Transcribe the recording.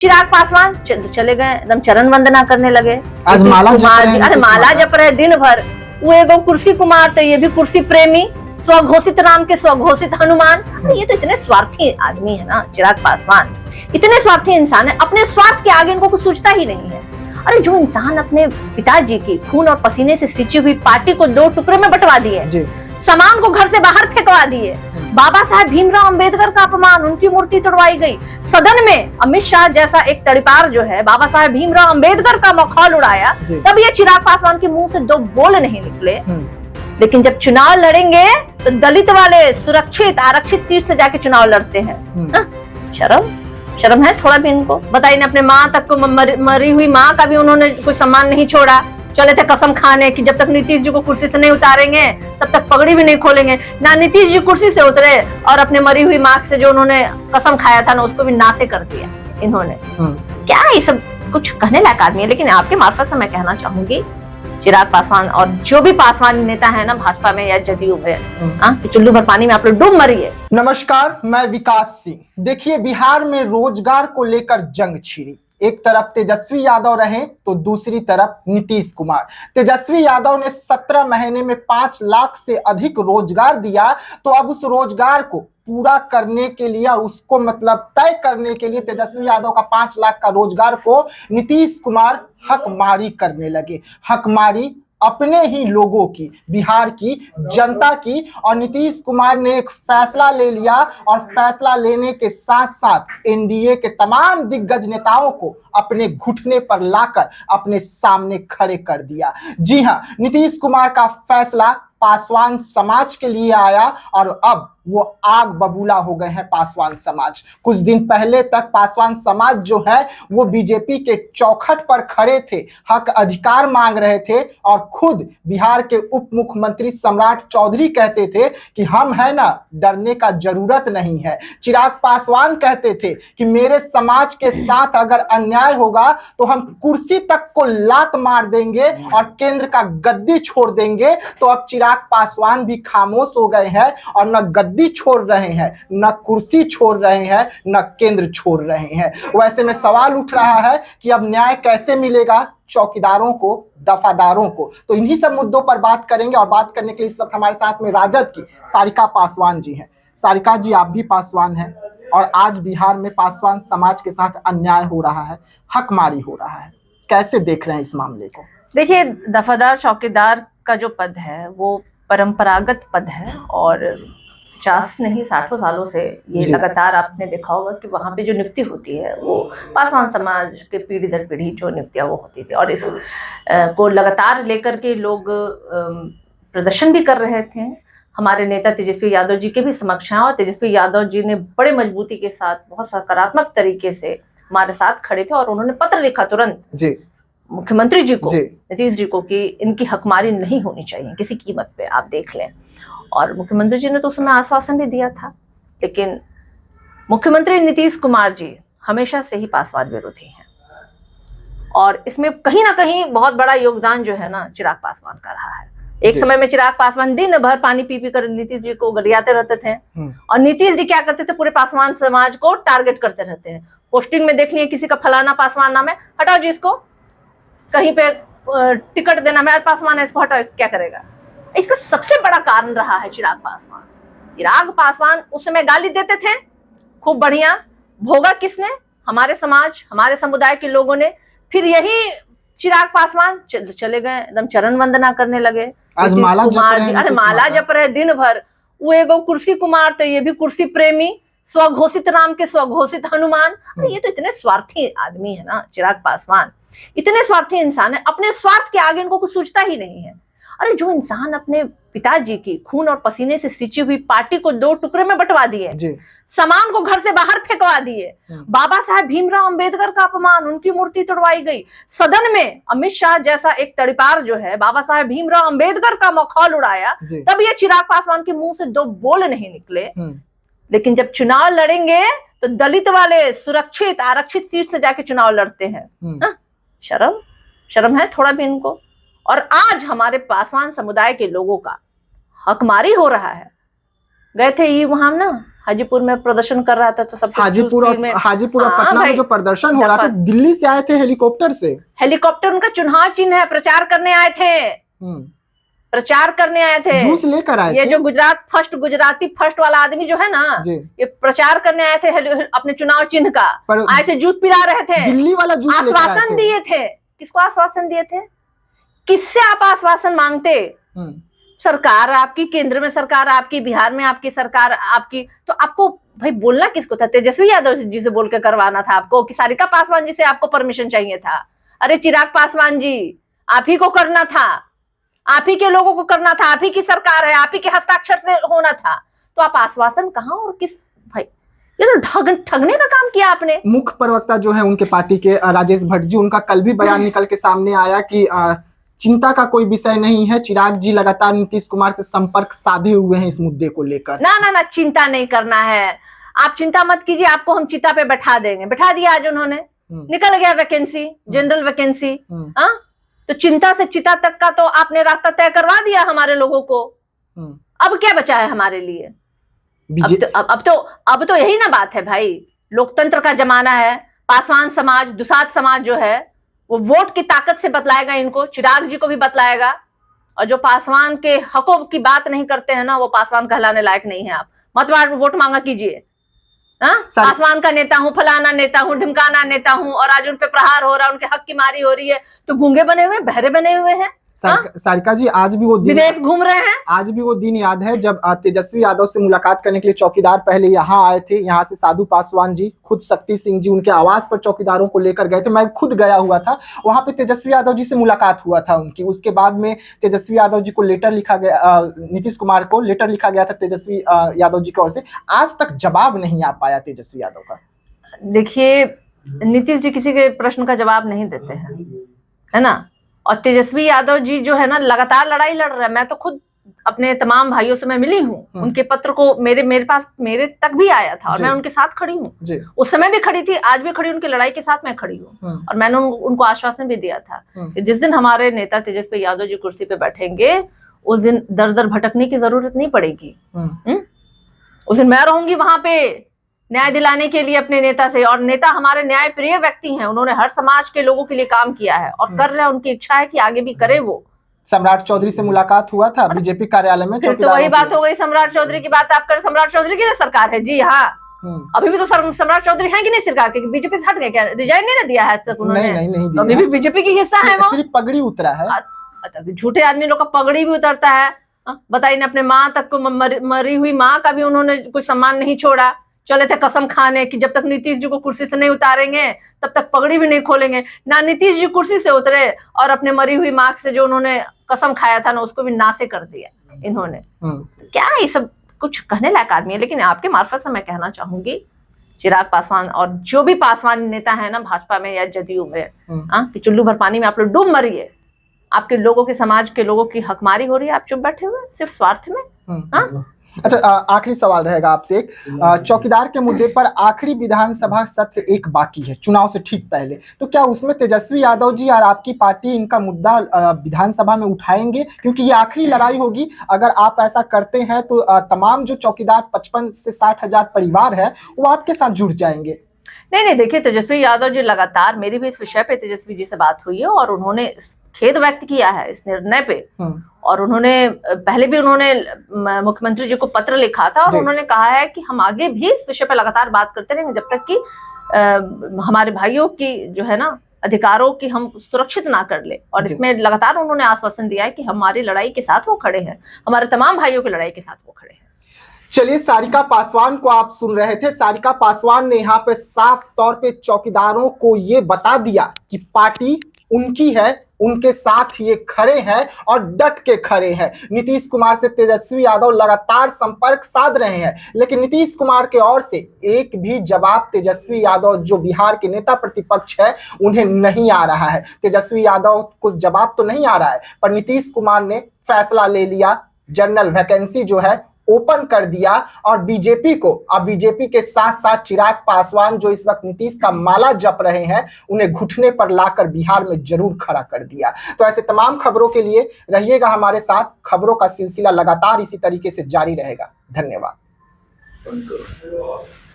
चिराग पासवान चले गए, एकदम चरण वंदना करने लगे। आज माला जप रहे हैं, अरे माला जप रहे दिन भर। वो एगो कुर्सी कुमार थे, ये भी कुर्सी प्रेमी, स्वघोषित राम के स्वघोषित हनुमान। अरे ये तो इतने स्वार्थी आदमी है ना चिराग पासवान, इतने स्वार्थी इंसान है, अपने स्वार्थ के आगे इनको कुछ सोचता ही नहीं है। अरे जो इंसान अपने पिताजी की खून और पसीने से सिंची हुई पार्टी को दो टुकड़े में बंटवा दिए, सामान को घर से बाहर फेंकवा दिए, बाबा साहब भीमराव अंबेडकर का अपमान, उनकी मूर्ति तोड़वाई गई, सदन में अमित शाह जैसा एक तड़ीपार जो है बाबा साहब भीमराव अंबेडकर का मखौल उड़ाया, तब ये चिराग पासवान के मुंह से दो बोल नहीं निकले। लेकिन जब चुनाव लड़ेंगे तो दलित वाले सुरक्षित आरक्षित सीट से जाके चुनाव लड़ते हैं। शर्म है थोड़ा भी इनको? बताइए ना, अपने माँ तक को मरी हुई माँ का भी उन्होंने कोई सम्मान नहीं छोड़ा। चले थे कसम खाने कि जब तक नीतीश जी को कुर्सी से नहीं उतारेंगे तब तक पगड़ी भी नहीं खोलेंगे। ना नीतीश जी कुर्सी से उतरे और अपने मरी हुई माँ से जो उन्होंने कसम खाया था ना, उसको भी नासे कर दिया इन्होंने। क्या ये सब कुछ कहने लायक आदमी है। लेकिन आपके मार्फत से मैं कहना चाहूंगी चिराग पासवान और जो भी पासवान नेता है ना भाजपा में या जदयू में, चुल्लू भर पानी में आप लोग डूब मरिए। नमस्कार, मैं विकास सिंह। देखिए, बिहार में रोजगार को लेकर जंग छिड़ी। एक तरफ तेजस्वी यादव रहे तो दूसरी तरफ नीतीश कुमार। तेजस्वी यादव ने 17 महीने में 5 लाख से अधिक रोजगार दिया, तो अब उस रोजगार को पूरा करने के लिए और उसको तय करने के लिए तेजस्वी यादव का 5 लाख का रोजगार को नीतीश कुमार हकमारी करने लगे। हकमारी अपने ही लोगों की, बिहार की जनता की। और नीतीश कुमार ने एक फैसला ले लिया और फैसला लेने के साथ साथ एनडीए के तमाम दिग्गज नेताओं को अपने घुटने पर लाकर अपने सामने खड़े कर दिया। जी हां, नीतीश कुमार का फैसला पासवान समाज के लिए आया और अब वो आग बबूला हो गए हैं पासवान समाज। कुछ दिन पहले तक पासवान समाज जो है वो बीजेपी के चौखट पर खड़े थे, हक अधिकार मांग रहे थे और खुद बिहार के उप मुख्यमंत्री सम्राट चौधरी कहते थे कि हम है ना, डरने का जरूरत नहीं है। चिराग पासवान कहते थे कि मेरे समाज के साथ अगर अन्याय होगा तो हम कुर्सी तक को लात मार देंगे और केंद्र का गद्दी छोड़ देंगे। तो अब चिराग पासवान भी खामोश हो गए हैं और न गद्दी छोड़ रहे हैं, न कुर्सी छोड़ रहे हैं, न केंद्र छोड़ रहे हैं। वैसे में सवाल उठ रहा है कि अब न्याय कैसे मिलेगा चौकीदारों को, दफादारों को। तो इन्हीं सब मुद्दों पर बात करेंगे और बात करने के लिए इस वक्त हमारे साथ में राजद की सारिका पासवान जी हैं। सारिका जी, आप भी पासवान हैं और आज बिहार में पासवान समाज के साथ अन्याय हो रहा है, हकमारी हो रहा है, कैसे देख रहे हैं इस मामले को? देखिए, दफादार चौकीदार का जो पद है वो परंपरागत पद है और 50 नहीं 60 सालों से ये लगातार आपने देखा होगा कि वहाँ पे जो नियुक्ति होती है वो पासवान समाज के पीढ़ी दर पीढ़ी जो नियुक्तियाँ वो होती थी और इस को लगातार लेकर के लोग प्रदर्शन भी कर रहे थे। हमारे नेता तेजस्वी यादव जी के भी समक्ष हैं और तेजस्वी यादव जी ने बड़े मजबूती के साथ बहुत सकारात्मक तरीके से हमारे साथ खड़े थे और उन्होंने पत्र लिखा तुरंत मुख्यमंत्री जी को, नीतीश जी को, कि इनकी हकमारी नहीं होनी चाहिए किसी कीमत पे, आप देख लें। और मुख्यमंत्री जी ने तो उस समय आश्वासन भी दिया था। लेकिन मुख्यमंत्री नीतीश कुमार जी हमेशा से ही पासवान विरोधी हैं और इसमें कहीं ना कहीं बहुत बड़ा योगदान जो है ना चिराग पासवान का रहा है। एक समय में चिराग पासवान दिन भर पानी पी पी कर नीतीश जी को गरियाते रहते थे और नीतीश जी क्या करते थे, पूरे पासवान समाज को टारगेट करते रहते हैं। पोस्टिंग में देख लिया, किसी का फलाना पासवान नाम है, हटाओ जी इसको, कहीं पे टिकट देना है, पासवान है इसको हटाओ, क्या करेगा। इसका सबसे बड़ा कारण रहा है चिराग पासवान। चिराग पासवान उस समय गाली देते थे, खूब बढ़िया, भोगा किसने? हमारे समाज, हमारे समुदाय के लोगों ने। फिर यही चिराग पासवान चले गए, एकदम चरण वंदना करने लगे। आज माला जप रहे हैं, अरे माला जप रहे दिन भर। वो एगो कुर्सी कुमार तो ये भी कुर्सी प्रेमी, स्वघोषित राम के स्वघोषित हनुमान। अरे ये तो इतने स्वार्थी आदमी है ना चिराग पासवान, इतने स्वार्थी इंसान है, अपने स्वार्थ के आगे इनको कुछ सोचता ही नहीं है। अरे जो इंसान अपने पिताजी की खून और पसीने से सिंची हुई पार्टी को दो टुकड़े में बंटवा दिए, सामान को घर से बाहर फेंकवा दिए, बाबा साहब भीमराव अंबेडकर का अपमान, उनकी मूर्ति तोड़वाई गई, सदन में अमित शाह जैसा एक तड़ीपार जो है बाबा साहब भीमराव अंबेडकर का मखौल उड़ाया, तब ये चिराग पासवान के मुंह से दो बोल नहीं निकले। लेकिन जब चुनाव लड़ेंगे तो दलित वाले सुरक्षित आरक्षित सीट से जाके चुनाव लड़ते हैं। शर्म है थोड़ा भी इनको? और आज हमारे पासवान समुदाय के लोगों का हकमारी हो रहा है। गए थे ये वहां ना हाजीपुर में प्रदर्शन कर रहा था तो सब हाजीपुर और पटना में जो प्रदर्शन हो रहा था, दिल्ली से आए थे हेलीकॉप्टर से। हेलीकॉप्टर उनका चुनाव चिन्ह है, प्रचार करने आए थे, प्रचार करने आए थे, जूस लेकर आए थे। ये जो गुजराती फर्स्ट वाला आदमी जो है ना, ये प्रचार करने आए थे अपने चुनाव चिन्ह का, आए थे, जूस पिला रहे थे, दिल्ली वाला जूस आश्वासन दिए थे। किसको आश्वासन दिए थे? किससे आप आश्वासन मांगते? सरकार आपकी, केंद्र में सरकार आपकी, बिहार में आपकी सरकार आपकी, तो आपको भाई बोलना किसको था? तेजस्वी यादव जी से बोल के करवाना था आपको, कि सारिका पासवान जी से आपको परमिशन चाहिए था? अरे चिराग पासवान जी, आप ही को करना था, आप ही के लोगों को करना था, आप ही की सरकार है, आप ही के हस्ताक्षर से होना था, तो आप आश्वासन कहां और किस? भाई ये तो ठगने का काम किया आपने। मुख्य प्रवक्ता जो है उनके पार्टी के राजेश भट्ट जी, उनका कल भी बयान निकल के सामने आया कि चिंता का कोई विषय नहीं है, चिराग जी लगातार नीतीश कुमार से संपर्क साधे हुए हैं इस मुद्दे को लेकर। ना चिंता नहीं करना है, आप चिंता मत कीजिए, आपको हम चिता पे बैठा देंगे। बैठा दिया आज उन्होंने, निकल गया वैकेंसी, जनरल वैकेंसी। हाँ, तो चिंता से चिता तक का तो आपने रास्ता तय करवा दिया हमारे लोगों को। अब क्या बचा है हमारे लिए? अब तो यही ना बात है भाई, लोकतंत्र का जमाना है। पासवान समाज, दुसाध समाज जो है वो वोट की ताकत से बतलाएगा इनको, चिराग जी को भी बतलाएगा। और जो पासवान के हकों की बात नहीं करते हैं ना, वो पासवान कहलाने लायक नहीं है। आप मत वोट मांगा कीजिए। पासवान का नेता हूँ, फलाना नेता हूँ, ढिमकाना नेता हूँ, और आज उन पे प्रहार हो रहा है, उनके हक की मारी हो रही है, तो गूंगे बने हुए, बहरे बने हुए हैं। सारिका जी, आज भी वो दिन, विदेश घूम रहे हैं। आज भी वो दिन याद है जब तेजस्वी यादव से मुलाकात करने के लिए चौकीदार पहले यहाँ आए थे। यहाँ से साधु पासवान जी, खुद शक्ति सिंह जी उनके आवास पर चौकीदारों को लेकर गए थे। मैं खुद गया हुआ था वहां पे, तेजस्वी यादव जी से मुलाकात हुआ था उनकी। उसके बाद में तेजस्वी यादव जी को लेटर लिखा गया, नीतीश कुमार को लेटर लिखा गया था तेजस्वी यादव जी की ओर से। आज तक जवाब नहीं आ पाया तेजस्वी यादव का। देखिए, नीतीश जी किसी के प्रश्न का जवाब नहीं देते हैं, है ना। और तेजस्वी यादव जी जो है ना, लगातार लड़ाई लड़ रहे हैं। मैं तो खुद अपने तमाम भाइयों से मैं मिली हूँ, उनके पत्र को मेरे पास, मेरे तक भी आया था, और मैं उनके साथ खड़ी हूँ। उस समय भी खड़ी थी, आज भी खड़ी, उनकी लड़ाई के साथ मैं खड़ी हूँ। और मैंने उनको आश्वासन भी दिया था कि जिस दिन हमारे नेता तेजस्वी यादव जी कुर्सी पे बैठेंगे, उस दिन दर दर भटकने की जरूरत नहीं पड़ेगी। उस दिन मैं रहूंगी वहां पे न्याय दिलाने के लिए अपने नेता से। और नेता हमारे न्याय प्रिय व्यक्ति हैं, उन्होंने हर समाज के लोगों के लिए काम किया है और कर रहे हैं। उनकी इच्छा है कि आगे भी करे। वो सम्राट चौधरी से मुलाकात हुआ था बीजेपी कार्यालय में। फिर तो वही बात हो गई, सम्राट चौधरी की बात आप कर। सम्राट चौधरी की सरकार है जी, हाँ। अभी भी तो सम्राट चौधरी है कि नहीं सरकार के? बीजेपी से हट गए क्या? रिजाइन नहीं ना दिया है तक उन्होंने? नहीं, अभी भी बीजेपी की हिस्सा है वो। सिर्फ पगड़ी उतरा है। झूठे आदमी लोग का पगड़ी भी उतरता है। बताइए ना, अपने माँ तक को, मरी हुई माँ का भी उन्होंने कोई सम्मान नहीं छोड़ा। चले थे कसम खाने कि जब तक नीतीश जी को कुर्सी से नहीं उतारेंगे तब तक पगड़ी भी नहीं खोलेंगे। ना नीतीश जी कुर्सी से उतरे, और अपने मरी हुई माँ से जो उन्होंने कसम खाया था ना, उसको भी नासे कर दिया इन्होंने। क्या ये सब कुछ कहने लायक आदमी है। लेकिन आपके मार्फत से मैं कहना चाहूंगी, चिराग पासवान और जो भी पासवान नेता है ना भाजपा में या जदयू में, कि चुल्लू भर पानी में आप लोग डूब मरिए। आपके लोगों के, समाज के लोगों की हकमारी हो रही है, आप चुप बैठे हुए सिर्फ स्वार्थ में। अच्छा, आखिरी सवाल रहेगा आपसे एक। चौकीदार के मुद्दे पर आखिरी विधानसभा सत्र एक बाकी है चुनाव से ठीक पहले, तो क्या उसमें तेजस्वी यादव जी और आपकी पार्टी इनका मुद्दा विधानसभा में उठाएंगे? क्योंकि ये आखिरी लड़ाई होगी। अगर आप ऐसा करते हैं तो तमाम जो चौकीदार 55 से 60 हजार परिवार है वो आपके साथ जुड़ जाएंगे। नहीं, देखिए, तेजस्वी यादव जी लगातार, मेरी भी इस विषय पे तेजस्वी जी से बात हुई है और उन्होंने खेद व्यक्त किया है इस निर्णय पे। और उन्होंने पहले भी मुख्यमंत्री जी को पत्र लिखा था, और उन्होंने कहा है कि हम आगे भी इस विषय पे लगातार बात करते रहेंगे जब तक कि हमारे भाइयों की जो है ना अधिकारों की हम सुरक्षित ना कर ले। और इसमें लगातार उन्होंने आश्वासन दिया है कि हमारी लड़ाई के साथ वो खड़े हैं, हमारे तमाम भाइयों की लड़ाई के साथ वो खड़े हैं। चलिए, सारिका पासवान को आप सुन रहे थे। सारिका पासवान ने यहाँ पे साफ तौर पे चौकीदारों को ये बता दिया कि पार्टी उनकी है, उनके साथ ये खड़े हैं और डट के खड़े हैं। नीतीश कुमार से तेजस्वी यादव लगातार संपर्क साध रहे हैं, लेकिन नीतीश कुमार के ओर से एक भी जवाब तेजस्वी यादव, जो बिहार के नेता प्रतिपक्ष है, उन्हें नहीं आ रहा है। तेजस्वी यादव को जवाब तो नहीं आ रहा है, पर नीतीश कुमार ने फैसला ले लिया, जनरल वैकेंसी जो है ओपन कर दिया। और बीजेपी को, अब बीजेपी के साथ साथ चिराग पासवान जो इस वक्त नीतीश का माला जप रहे हैं, उन्हें घुटने पर लाकर बिहार में जरूर खड़ा कर दिया। तो ऐसे तमाम खबरों के लिए रहिएगा हमारे साथ। खबरों का सिलसिला लगातार इसी तरीके से जारी रहेगा। धन्यवाद। बंद करो।